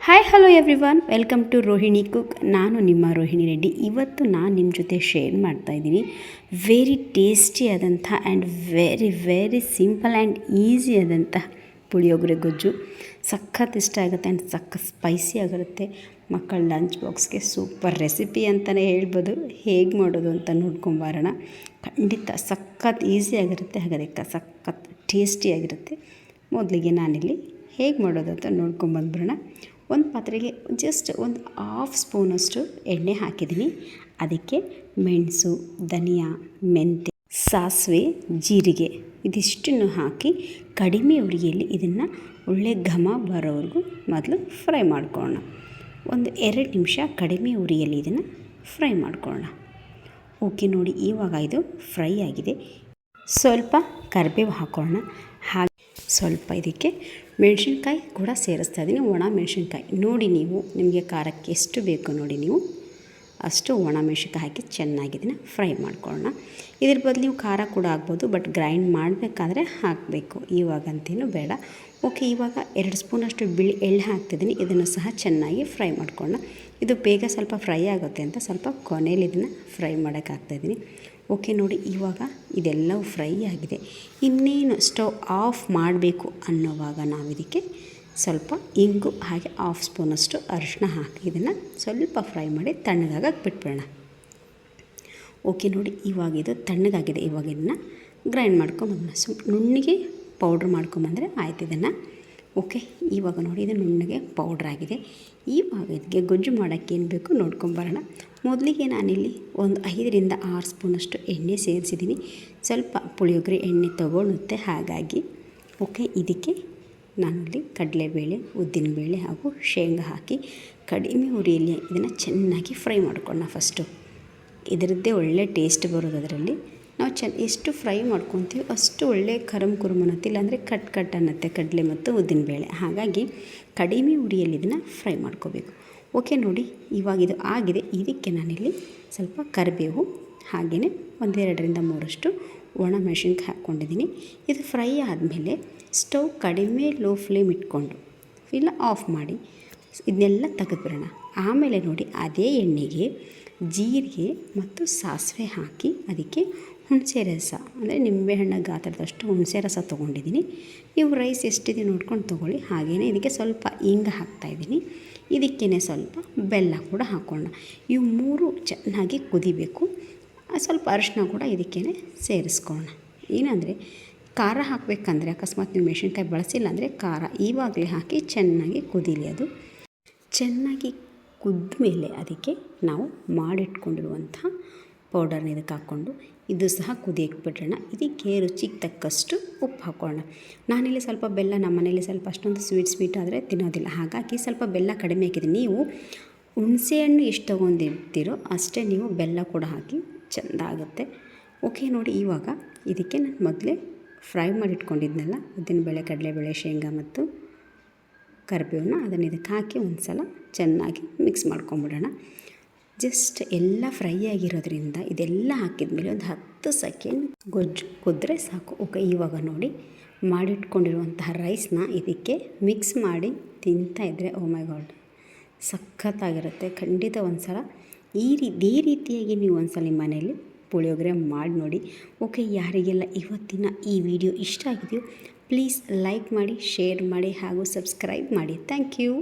Hi hello everyone, welcome to Rohini Cook. ನಾನು ನಿಮ್ಮ ರೋಹಿಣಿ ರೆಡ್ಡಿ. ಇವತ್ತು ನಾನು ನಿಮ್ಮ ಜೊತೆ ಶೇರ್ ಮಾಡ್ತಾಯಿದ್ದೀನಿ ವೆರಿ ಟೇಸ್ಟಿ ಆದಂಥ and very simple and easy ಆದಂಥ ಪುಳಿಯೋಗರೆ ಗೊಜ್ಜು. ಸಖತ್ ಇಷ್ಟ ಆಗುತ್ತೆ ಆ್ಯಂಡ್ ಸಖತ್ ಸ್ಪೈಸಿ ಆಗಿರುತ್ತೆ. ಮಕ್ಕಳ ಲಂಚ್ ಬಾಕ್ಸ್ಗೆ ಸೂಪರ್ ರೆಸಿಪಿ ಅಂತಲೇ ಹೇಳ್ಬೋದು. ಹೇಗೆ ಮಾಡೋದು ಅಂತ ನೋಡ್ಕೊಂಬರೋಣ. ಖಂಡಿತ ಸಖತ್ ಈಸಿ ಆಗಿರುತ್ತೆ, ಹಾಗೆ ಸಖತ್ ಟೇಸ್ಟಿಯಾಗಿರುತ್ತೆ. ಮೊದಲಿಗೆ ನಾನಿಲ್ಲಿ ಹೇಗೆ ಮಾಡೋದು ಅಂತ ನೋಡ್ಕೊಂಬಂದ್ಬಿಡೋಣ. ಒಂದು ಪಾತ್ರೆಗೆ ಜಸ್ಟ್ ಒಂದು 1/2 ಸ್ಪೂನಷ್ಟು ಎಣ್ಣೆ ಹಾಕಿದ್ದೀನಿ. ಅದಕ್ಕೆ ಮೆಣಸು, ಧನಿಯಾ, ಮೆಂತ್ಯ, ಸಾಸಿವೆ, ಜೀರಿಗೆ ಇದಿಷ್ಟನ್ನು ಹಾಕಿ ಕಡಿಮೆ ಉರಿಯಲ್ಲಿ ಇದನ್ನು ಒಳ್ಳೆ ಘಮ ಬರೋವರೆಗೂ ಮೊದಲು ಫ್ರೈ ಮಾಡ್ಕೊಳ್ಳೋಣ. ಒಂದು 2 ನಿಮಿಷ ಕಡಿಮೆ ಉರಿಯಲ್ಲಿ ಇದನ್ನು ಫ್ರೈ ಮಾಡ್ಕೊಳ್ಳೋಣ. ಓಕೆ, ನೋಡಿ ಇವಾಗ ಇದು ಫ್ರೈ ಆಗಿದೆ. ಸ್ವಲ್ಪ ಕರಿಬೇವು ಹಾಕೊಳ್ಳೋಣ. ಹಾಗೆ ಸ್ವಲ್ಪ ಇದಕ್ಕೆ ಮೆಣಸಿನ್ಕಾಯಿ ಕೂಡ ಸೇರಿಸ್ತಾ ಇದ್ದೀನಿ, ಒಣ ಮೆಣಸಿನ್ಕಾಯಿ. ನೋಡಿ, ನೀವು ನಿಮಗೆ ಖಾರಕ್ಕೆ ಎಷ್ಟು ಬೇಕು ನೋಡಿ, ನೀವು ಅಷ್ಟು ಒಣ ಮೆಣಸಿನ್ಕಾಯಿ ಹಾಕಿ ಚೆನ್ನಾಗಿ ಇದನ್ನು ಫ್ರೈ ಮಾಡ್ಕೊಳ್ಳೋಣ. ಇದ್ರ ಬದಲು ನೀವು ಖಾರ ಕೂಡ ಹಾಕ್ಬೋದು, ಬಟ್ ಗ್ರೈಂಡ್ ಮಾಡಬೇಕಾದ್ರೆ ಹಾಕಬೇಕು, ಇವಾಗಂತೇನು ಬೇಡ. ಓಕೆ, ಇವಾಗ 2 ಸ್ಪೂನಷ್ಟು ಬಿಳಿ ಎಳ್ಳು ಹಾಕ್ತಿದ್ದೀನಿ. ಇದನ್ನು ಸಹ ಚೆನ್ನಾಗಿ ಫ್ರೈ ಮಾಡ್ಕೊಳ್ಳೋಣ. ಇದು ಬೇಗ ಸ್ವಲ್ಪ ಫ್ರೈ ಆಗುತ್ತೆ ಅಂತ ಸ್ವಲ್ಪ ಕೊನೆಯಲ್ಲಿ ಇದನ್ನು ಫ್ರೈ ಮಾಡೋಕ್ಕಾಗ್ತಾಯಿದ್ದೀನಿ. ಓಕೆ, ನೋಡಿ ಇವಾಗ ಇದೆಲ್ಲವೂ ಫ್ರೈ ಆಗಿದೆ. ಇನ್ನೇನು ಸ್ಟವ್ ಆಫ್ ಮಾಡಬೇಕು ಅನ್ನೋವಾಗ ನಾವು ಇದಕ್ಕೆ ಸ್ವಲ್ಪ ಇಂಗು ಹಾಗೆ 1/2 ಸ್ಪೂನಷ್ಟು ಅರಿಶಿನ ಹಾಕಿ ಇದನ್ನು ಸ್ವಲ್ಪ ಫ್ರೈ ಮಾಡಿ ತಣ್ಣಗಾಗಕ್ಕೆ ಬಿಟ್ಬಿಡೋಣ. ಓಕೆ, ನೋಡಿ ಇವಾಗ ಇದು ತಣ್ಣಗಾಗಿದೆ. ಇವಾಗ ಇದನ್ನು ಗ್ರೈಂಡ್ ಮಾಡ್ಕೊಂಬಂದು ನುಣ್ಣಗೆ ಪೌಡ್ರ್ ಮಾಡ್ಕೊಂಬಂದರೆ ಆಯ್ತು ಇದನ್ನು. ಓಕೆ, ಇವಾಗ ನೋಡಿ ಇದು ನುಣ್ಣಗೆ ಪೌಡ್ರ್ ಆಗಿದೆ. ಇವಾಗ ಇದಕ್ಕೆ ಗೊಜ್ಜು ಮಾಡೋಕ್ಕೆ ಏನು ಬೇಕು ನೋಡ್ಕೊಂಬರೋಣ. ಮೊದಲಿಗೆ ನಾನಿಲ್ಲಿ ಒಂದು 5ರಿಂದ 6 ಸ್ಪೂನಷ್ಟು ಎಣ್ಣೆ ಸೇರಿಸಿದ್ದೀನಿ. ಸ್ವಲ್ಪ ಪುಳಿಯೋಗರೆ ಎಣ್ಣೆ ತೊಗೊಳುತ್ತೆ, ಹಾಗಾಗಿ ಓಕೆ, ಇದಕ್ಕೆ ನಾನಿಲ್ಲಿ ಕಡಲೆಬೇಳೆ, ಉದ್ದಿನಬೇಳೆ ಹಾಗೂ ಶೇಂಗಾ ಹಾಕಿ ಕಡಿಮೆ ಉರಿಯಲ್ಲಿ ಇದನ್ನು ಚೆನ್ನಾಗಿ ಫ್ರೈ ಮಾಡ್ಕೊಳ್ಳೋಣ. ಫಸ್ಟು ಇದರದ್ದೇ ಒಳ್ಳೆ ಟೇಸ್ಟ್ ಬರೋದು. ಅದರಲ್ಲಿ ನಾವು ಎಷ್ಟು ಫ್ರೈ ಮಾಡ್ಕೊತೀವಿ ಅಷ್ಟು ಒಳ್ಳೆ ಕುರುಮ್ ಅನ್ನತ್ತೆ, ಇಲ್ಲಾಂದರೆ ಕಟ್ ಅನ್ನತ್ತೆ ಕಡಲೆ ಮತ್ತು ಉದ್ದಿನಬೇಳೆ. ಹಾಗಾಗಿ ಕಡಿಮೆ ಉರಿಯಲ್ಲಿ ಇದನ್ನು ಫ್ರೈ ಮಾಡ್ಕೋಬೇಕು. ಓಕೆ, ನೋಡಿ ಇವಾಗ ಇದು ಆಗಿದೆ. ಇದಕ್ಕೆ ನಾನಿಲ್ಲಿ ಸ್ವಲ್ಪ ಕರಿಬೇವು ಹಾಗೆಯೇ 1-2ರಿಂದ 3 ಒಣ ಮೆಣಸಿನ್ಕಾಯಿ ಹಾಕ್ಕೊಂಡಿದ್ದೀನಿ. ಇದು ಫ್ರೈ ಆದಮೇಲೆ ಸ್ಟವ್ ಕಡಿಮೆ ಲೋ ಫ್ಲೇಮ್ ಇಟ್ಕೊಂಡು ಇಲ್ಲ ಆಫ್ ಮಾಡಿ ಇದನ್ನೆಲ್ಲ ತೆಗೆದುಬಿಡೋಣ. ಆಮೇಲೆ ನೋಡಿ ಅದೇ ಎಣ್ಣೆಗೆ ಜೀರಿಗೆ ಮತ್ತು ಸಾಸಿವೆ ಹಾಕಿ ಅದಕ್ಕೆ ಹುಣಸೆ ರಸ, ಅಂದರೆ ನಿಂಬೆಹಣ್ಣು ಗಾತ್ರದಷ್ಟು ಹುಣಸೆ ರಸ ತೊಗೊಂಡಿದ್ದೀನಿ. ನೀವು ರೈಸ್ ಎಷ್ಟಿದೆ ನೋಡ್ಕೊಂಡು ತೊಗೊಳ್ಳಿ. ಹಾಗೆಯೇ ಇದಕ್ಕೆ ಸ್ವಲ್ಪ ಹಿಂಗ ಹಾಕ್ತಾಯಿದ್ದೀನಿ. ಇದಕ್ಕೇ ಸ್ವಲ್ಪ ಬೆಲ್ಲ ಕೂಡ ಹಾಕ್ಕೊಳ್ಳೋಣ. ಇವು 3 ಚೆನ್ನಾಗಿ ಕುದಿಬೇಕು. ಸ್ವಲ್ಪ ಅರಿಶಿನ ಕೂಡ ಇದಕ್ಕೇ ಸೇರಿಸ್ಕೊಳ್ಳೋಣ. ಏನಂದರೆ ಖಾರ ಹಾಕಬೇಕಂದ್ರೆ ಅಕಸ್ಮಾತ್ ನೀವು ಮೆಣಸಿನ್ಕಾಯಿ ಬಳಸಿಲ್ಲ ಅಂದರೆ ಖಾರ ಇವಾಗಲೇ ಹಾಕಿ ಚೆನ್ನಾಗಿ ಕುದೀಲಿ. ಅದು ಚೆನ್ನಾಗಿ ಕುದ್ದ ಮೇಲೆ ಅದಕ್ಕೆ ನಾವು ಮಾಡಿಟ್ಕೊಂಡಿರುವಂಥ ಪೌಡರ್ನ ಇದಕ್ಕೆ ಹಾಕ್ಕೊಂಡು ಇದು ಸಹ ಕುದಿಯಕ್ಕೆ ಬಿಡೋಣ. ಇದಕ್ಕೆ ರುಚಿಗೆ ತಕ್ಕಷ್ಟು ಉಪ್ಪು ಹಾಕ್ಕೊಳ್ಳೋಣ. ನಾನಿಲ್ಲಿ ಸ್ವಲ್ಪ ಬೆಲ್ಲ, ನಮ್ಮ ಮನೇಲಿ ಸ್ವಲ್ಪ ಅಷ್ಟೊಂದು ಸ್ವೀಟ್ ಆದರೆ ತಿನ್ನೋದಿಲ್ಲ, ಹಾಗಾಗಿ ಸ್ವಲ್ಪ ಬೆಲ್ಲ ಕಡಿಮೆ ಹಾಕಿದ್ದೀನಿ. ನೀವು ಹುಣಸೆಹಣ್ಣು ಎಷ್ಟು ತೊಗೊಂಡಿರ್ತೀರೋ ಅಷ್ಟೇ ನೀವು ಬೆಲ್ಲ ಕೂಡ ಹಾಕಿ ಚೆಂದ ಆಗುತ್ತೆ. ಓಕೆ, ನೋಡಿ ಇವಾಗ ಇದಕ್ಕೆ ನಾನು ಮೊದಲೇ ಫ್ರೈ ಮಾಡಿಟ್ಕೊಂಡಿದ್ನಲ್ಲ ಉದ್ದಿನಬೇಳೆ, ಕಡಲೆಬೇಳೆ, ಶೇಂಗಾ ಮತ್ತು ಕರಿಬೇವನ್ನ ಅದನ್ನು ಇದಕ್ಕೆ ಹಾಕಿ ಒಂದು ಸಲ ಚೆನ್ನಾಗಿ ಮಿಕ್ಸ್ ಮಾಡ್ಕೊಂಬಿಡೋಣ. ಜಸ್ಟ್ ಎಲ್ಲ ಫ್ರೈ ಆಗಿರೋದ್ರಿಂದ ಇದೆಲ್ಲ ಹಾಕಿದ್ಮೇಲೆ ಒಂದು 10 ಸೆಕೆಂಡ್ ಗೊಜ್ಜು ಕುದ್ರೆ ಸಾಕು. ಓಕೆ, ಇವಾಗ ನೋಡಿ ಮಾಡಿಟ್ಕೊಂಡಿರುವಂತಹ ರೈಸ್ನ ಇದಕ್ಕೆ ಮಿಕ್ಸ್ ಮಾಡಿ ತಿಂತಾಯಿದ್ರೆ ಓ ಮೈ ಗಾಡ್ ಸಖತ್ತಾಗಿರುತ್ತೆ. ಖಂಡಿತ ಒಂದು ಸಲ ಇದೇ ರೀತಿಯಾಗಿ ನೀವು ಒಂದು ಸಲ ನಿಮ್ಮ ಮನೆಯಲ್ಲಿ ಪುಳಿಯೋಗರೆ ಮಾಡಿ ನೋಡಿ. ಓಕೆ, ಯಾರಿಗೆಲ್ಲ ಇವತ್ತಿನ ಈ ವಿಡಿಯೋ ಇಷ್ಟ ಆಗಿದೆಯೋ ಪ್ಲೀಸ್ ಲೈಕ್ ಮಾಡಿ, ಶೇರ್ ಮಾಡಿ ಹಾಗೂ ಸಬ್ಸ್ಕ್ರೈಬ್ ಮಾಡಿ. Thank you.